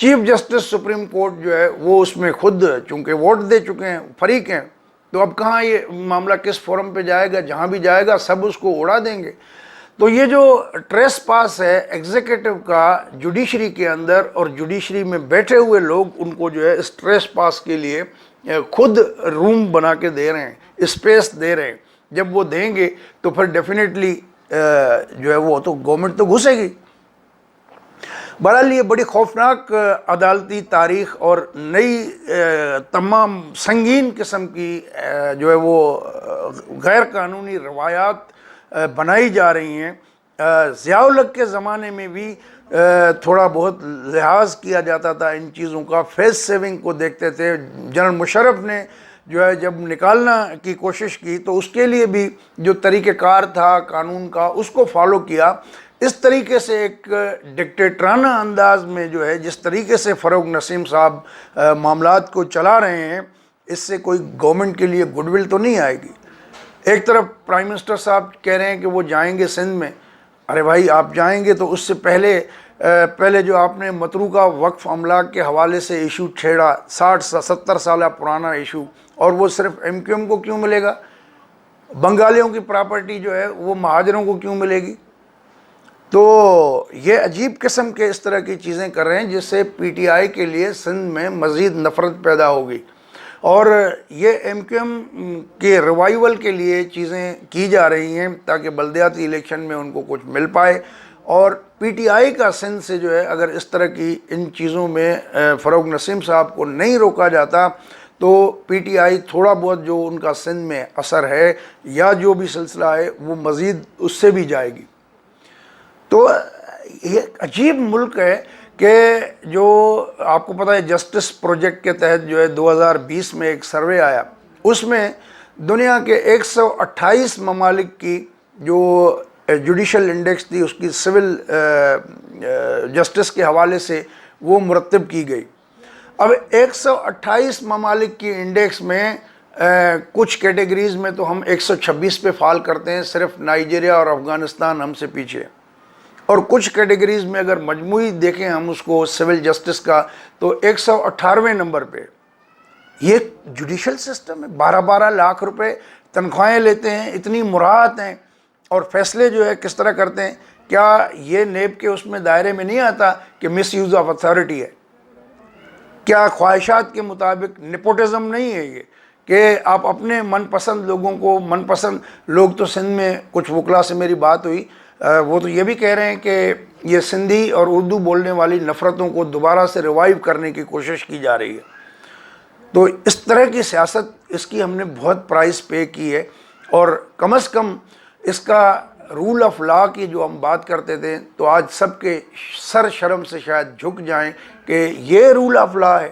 Chief justice supreme court جو ہے وہ اس میں خود چونکہ ووٹ دے چکے ہیں، فریق ہیں، تو اب کہاں یہ معاملہ کس فورم پہ جائے گا، جہاں بھی جائے گا سب اس کو اڑا دیں گے۔ تو یہ جو ٹریس پاس ہے ایگزیکٹو کا جوڈیشری کے اندر، اور جوڈیشری میں بیٹھے ہوئے لوگ ان کو جو ہے اس ٹریس پاس کے لیے خود روم بنا کے دے رہے ہیں، اسپیس دے رہے ہیں۔ جب وہ دیں گے تو پھر ڈیفینیٹلی جو ہے وہ تو گورنمنٹ تو گھسے گی۔ بہرحال یہ بڑی خوفناک عدالتی تاریخ اور نئی تمام سنگین قسم کی جو ہے وہ غیر قانونی روایات بنائی جا رہی ہیں۔ ضیاء الحق کے زمانے میں بھی تھوڑا بہت لحاظ کیا جاتا تھا ان چیزوں کا، فیس سیونگ کو دیکھتے تھے۔ جنرل مشرف نے جو ہے جب نکالنا کی کوشش کی تو اس کے لیے بھی جو طریقہ کار تھا قانون کا اس کو فالو کیا۔ اس طریقے سے ایک ڈکٹیٹرانہ انداز میں جو ہے جس طریقے سے فروغ نسیم صاحب معاملات کو چلا رہے ہیں، اس سے کوئی گورنمنٹ کے لیے گڈ ول تو نہیں آئے گی۔ ایک طرف پرائم منسٹر صاحب کہہ رہے ہیں کہ وہ جائیں گے سندھ میں، ارے بھائی آپ جائیں گے تو اس سے پہلے جو آپ نے متروکہ وقف املاک کے حوالے سے ایشو چھیڑا، 60-70 سالہ پرانا ایشو، اور وہ صرف ایم کیو ایم کو کیوں ملے گا؟ بنگالیوں کی پراپرٹی جو ہے وہ مہاجروں کو کیوں ملے گی؟ تو یہ عجیب قسم کے اس طرح کی چیزیں کر رہے ہیں جس سے پی ٹی آئی کے لیے سندھ میں مزید نفرت پیدا ہوگی، اور یہ ایم کیو ایم کے ریوائیول کے لیے چیزیں کی جا رہی ہیں تاکہ بلدیاتی الیکشن میں ان کو کچھ مل پائے۔ اور پی ٹی آئی کا سندھ سے جو ہے اگر اس طرح کی ان چیزوں میں فروغ نسیم صاحب کو نہیں روکا جاتا تو پی ٹی آئی تھوڑا بہت جو ان کا سندھ میں اثر ہے یا جو بھی سلسلہ ہے وہ مزید اس سے بھی جائے گی۔ تو یہ عجیب ملک ہے کہ جو آپ کو پتہ ہے جسٹس پروجیکٹ کے تحت جو ہے 2020 میں ایک سروے آیا، اس میں دنیا کے 128 ممالک کی جو جوڈیشل انڈیکس تھی اس کی سول جسٹس کے حوالے سے وہ مرتب کی گئی۔ اب 128 ممالک کی انڈیکس میں کچھ کیٹیگریز میں تو ہم 126 پہ فال کرتے ہیں، صرف نائجیریا اور افغانستان ہم سے پیچھے، اور کچھ کیٹیگریز میں اگر مجموعی دیکھیں ہم اس کو سول جسٹس کا تو 118ویں نمبر پہ۔ یہ جوڈیشل سسٹم ہے، 12 لاکھ روپے تنخواہیں لیتے ہیں، اتنی مراعات ہیں، اور فیصلے جو ہے کس طرح کرتے ہیں؟ کیا یہ نیب کے اس میں دائرے میں نہیں آتا کہ مس یوز آف اتھارٹی ہے؟ کیا خواہشات کے مطابق نیپوٹزم نہیں ہے یہ کہ آپ اپنے من پسند لوگوں کو، من پسند لوگ تو سندھ میں کچھ وکلا سے میری بات ہوئی، وہ تو یہ بھی کہہ رہے ہیں کہ یہ سندھی اور اردو بولنے والی نفرتوں کو دوبارہ سے ریوائیو کرنے کی کوشش کی جا رہی ہے۔ تو اس طرح کی سیاست، اس کی ہم نے بہت پرائز پے کی ہے، اور کم از کم اس کا رول آف لا کی جو ہم بات کرتے تھے تو آج سب کے سر شرم سے شاید جھک جائیں کہ یہ رول آف لا ہے،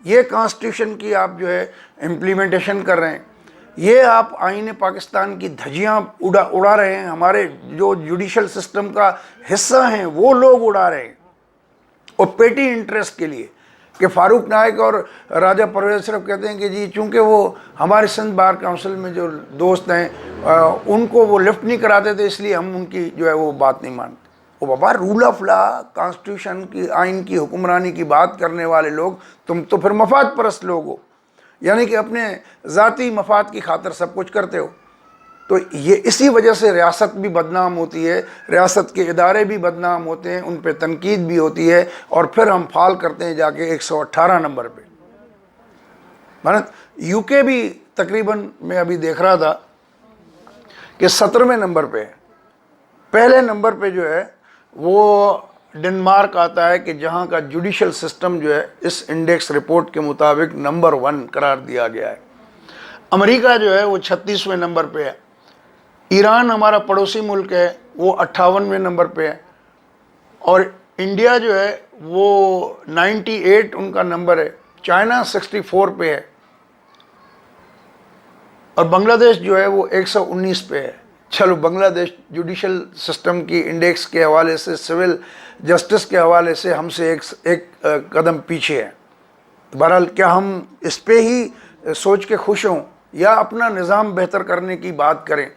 یہ کانسٹیٹیوشن کی آپ جو ہے امپلیمنٹیشن کر رہے ہیں، یہ آپ آئین پاکستان کی دھجیاں اڑا رہے ہیں، ہمارے جو جوڈیشل سسٹم کا حصہ ہیں وہ لوگ اڑا رہے ہیں، اور پیٹی انٹرسٹ کے لیے کہ فاروق نائک اور راجہ پرویز صرف کہتے ہیں کہ جی چونکہ وہ ہمارے سندھ بار کونسل میں جو دوست ہیں ان کو وہ لفٹ نہیں کراتے تھے اس لیے ہم ان کی جو ہے وہ بات نہیں مانتے۔ وہ بابا رول آف لا، کانسٹیٹیوشن کی، آئین کی حکمرانی کی بات کرنے والے لوگ تم تو پھر مفاد پرست لوگ ہو، یعنی کہ اپنے ذاتی مفاد کی خاطر سب کچھ کرتے ہو۔ تو یہ اسی وجہ سے ریاست بھی بدنام ہوتی ہے، ریاست کے ادارے بھی بدنام ہوتے ہیں، ان پہ تنقید بھی ہوتی ہے، اور پھر ہم فال کرتے ہیں جا کے 118 نمبر پہ۔ یو کے بھی تقریباً میں ابھی دیکھ رہا تھا کہ 17ویں نمبر پہ، پہلے نمبر پہ جو ہے وہ ڈنمارک آتا ہے کہ جہاں کا جوڈیشل سسٹم جو ہے اس انڈیکس رپورٹ کے مطابق نمبر 1 قرار دیا گیا ہے۔ امریکہ جو ہے وہ 36ویں نمبر پہ ہے۔ ایران ہمارا پڑوسی ملک ہے، وہ 58ویں نمبر پہ ہے، اور انڈیا جو ہے وہ 98 ان کا نمبر ہے، چائنا 64 پہ ہے، اور بنگلہ دیش جو ہے وہ 119 پہ ہے۔ چلو بنگلہ دیش جوڈیشل سسٹم کی انڈیکس کے حوالے سے، سول جسٹس کے حوالے سے ہم سے ایک قدم پیچھے ہے۔ بہرحال کیا ہم اس پہ ہی سوچ کے خوش ہوں یا اپنا نظام بہتر کرنے کی بات کریں،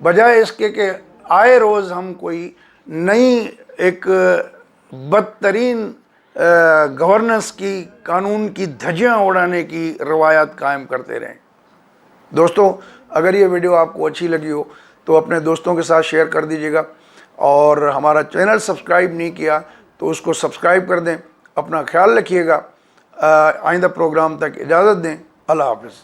بجائے اس کے کہ آئے روز ہم کوئی نئی ایک بدترین گورننس کی، قانون کی دھجیاں اڑانے کی روایات قائم کرتے رہیں۔ دوستو، اگر یہ ویڈیو آپ کو اچھی لگی ہو تو اپنے دوستوں کے ساتھ شیئر کر دیجیے گا، اور ہمارا چینل سبسکرائب نہیں کیا تو اس کو سبسکرائب کر دیں۔ اپنا خیال رکھیے گا، آئندہ پروگرام تک اجازت دیں۔ اللہ حافظ۔